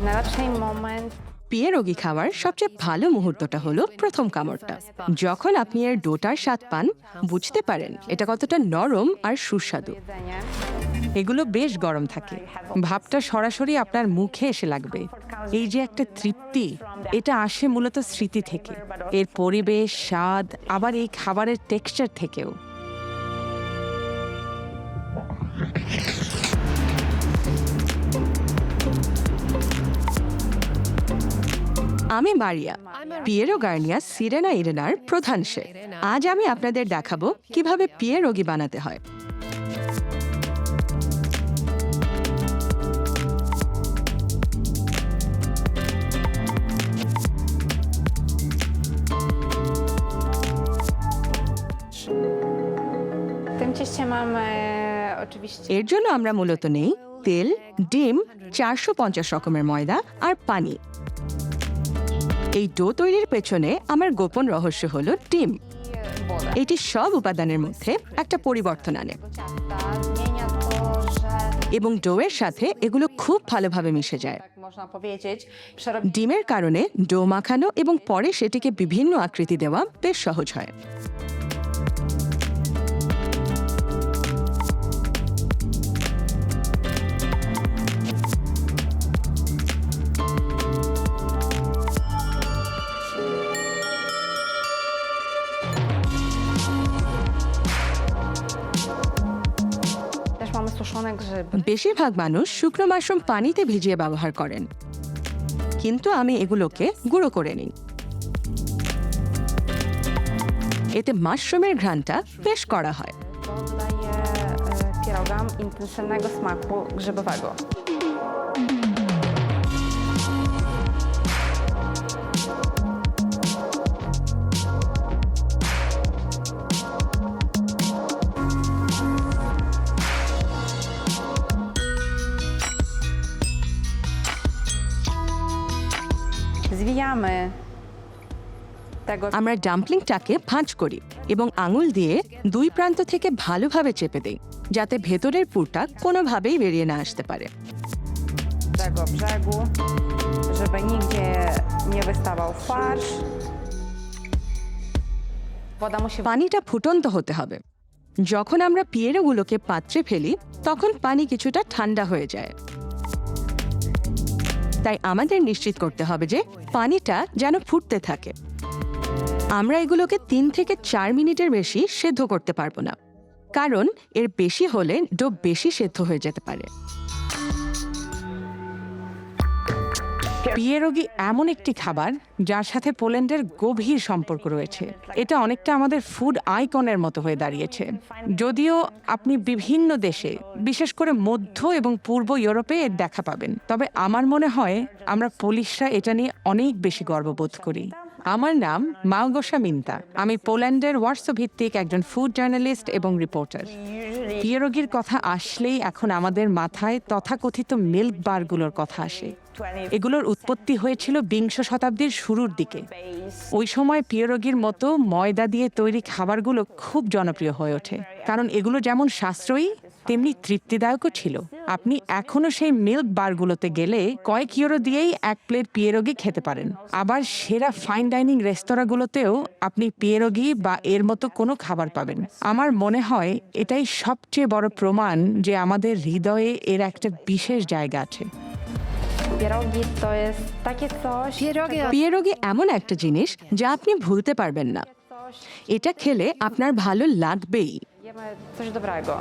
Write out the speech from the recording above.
Najlepší moment. পিয়েরোগি খাওয়ার সবচেয়ে ভালো মুহূর্তটা হলো প্রথম কামড়টা। যখন আপনি এর ডোটার স্বাদ পান, বুঝতে পারেন এটা কতটা নরম আর সুস্বাদু। Jedzenie. এগুলো বেশ গরম থাকে, ভাবটা সরাসরি আপনার মুখে এসে লাগবে। এই যে একটা তৃপ্তি, এটা আসে মূলত স্মৃতি থেকে, এর পরিবেশ, স্বাদ, আবার এই খাবারের টেক্সচার থেকেও। আমি মারিয়া, পিয়েরো গার্নিয়া সিরেনা ইরেনার প্রধান শেফ। আজ আমি আপনাদের দেখাবো কিভাবে পিয়েরোগি বানাতে হয়। W tym cieście mamy oczywiście এর জন্য আমরা মূলত নেই তেল, ডিম, 450 রকমের ময়দা আর পানি। এই ডো তৈরির পেছনে আমার গোপন রহস্য হলো ডিম। wodę. এটি সব উপাদানের মধ্যে একটা পরিবর্তন আনে Ciasta zmienia to, że এবং ডোয়ের সাথে এগুলো খুব ভালোভাবে মিশে যায়। tak można powiedzieć, przerobić ডিমের কারণে ডো মাখানো এবং পরে সেটিকে বিভিন্ন আকৃতি দেওয়া বেশ সহজ হয়। też mamy suszone grzyby. বেশিরভাগ মানুষ শুকনো মাশরুম পানিতে ভিজিয়ে ব্যবহার করেন, কিন্তু আমি এগুলোকে গুঁড়ো করে নিই। এতে মাশরুমের ঘ্রাণটা বেশ কড়া হয়। To dodaje pierogom intensywnego smaku grzybowego. Zwijamy tego আমরা ডাম্পলিংটাকে ভাঁজ করি এবং আঙুল দিয়ে দুই প্রান্ত থেকে ভালোভাবে চেপে দেই, যাতে ভেতরের পুরটা কোনোভাবেই বেরিয়ে না আসতে পারে। tego brzegu, żeby nigdzie nie wystawał farsz. Woda musi পানিটা ফুটন্ত হতে হবে। যখন আমরা পিয়েরোগুলোকে পাত্রে ফেলি, তখন পানি কিছুটা ঠান্ডা হয়ে যায়। তাই আমাদের নিশ্চিত করতে হবে যে পানিটা যেন ফুটতে থাকে। আমরা এগুলোকে 3 থেকে 4 মিনিটের বেশি সেদ্ধ করতে পারবো না, কারণ এর বেশি হলে ডো বেশি সেদ্ধ হয়ে যেতে পারে। পিয়েরোগি এমন একটি খাবার যার সাথে পোল্যান্ডের গভীর সম্পর্ক রয়েছে। এটা অনেকটা আমাদের ফুড আইকনের মতো হয়ে দাঁড়িয়েছে। যদিও আপনি বিভিন্ন দেশে, বিশেষ করে মধ্য এবং পূর্ব ইউরোপে এর দেখা পাবেন, তবে আমার মনে হয় আমরা পোলিশরা এটা নিয়ে অনেক বেশি গর্ববোধ করি। আমার নাম মালগোসা মিন্তা। আমি পোল্যান্ডের ওয়ার্সো ভিত্তিক একজন ফুড জার্নালিস্ট এবং রিপোর্টার। পিয়েরোগির কথা আসলেই এখন আমাদের মাথায় তথাকথিত মিল্ক বারগুলোর কথা আসে। এগুলোর উৎপত্তি হয়েছিল 20 শতাব্দীর শুরুর দিকে। ওই সময় পিয়েরোগির মতো ময়দা দিয়ে তৈরি খাবারগুলো খুব জনপ্রিয় হয়ে ওঠে, কারণ এগুলো যেমন সাশ্রয়ী তেমনি তৃপ্তিদায়কও ছিল। আপনি এখনো সেই মিল্ক বারগুলোতে গেলে কয়েক ইউরো দিয়েই 1 প্লেট পিয়েরোগি খেতে পারেন। আবার সেরা ফাইন ডাইনিং রেস্তোরাঁগুলোতেও আপনি পিয়েরোগি বা এর মতো কোনো খাবার পাবেন। আমার মনে হয় এটাই সবচেয়ে বড় প্রমাণ যে আমাদের হৃদয়ে এর একটা বিশেষ জায়গা আছে। pierogi to jest takie coś, পিয়েরোগি এমন একটা জিনিস যা আপনি ভুলতে পারবেন না। এটা খেলে আপনার ভালো লাগবেই। jemy coś dobrego.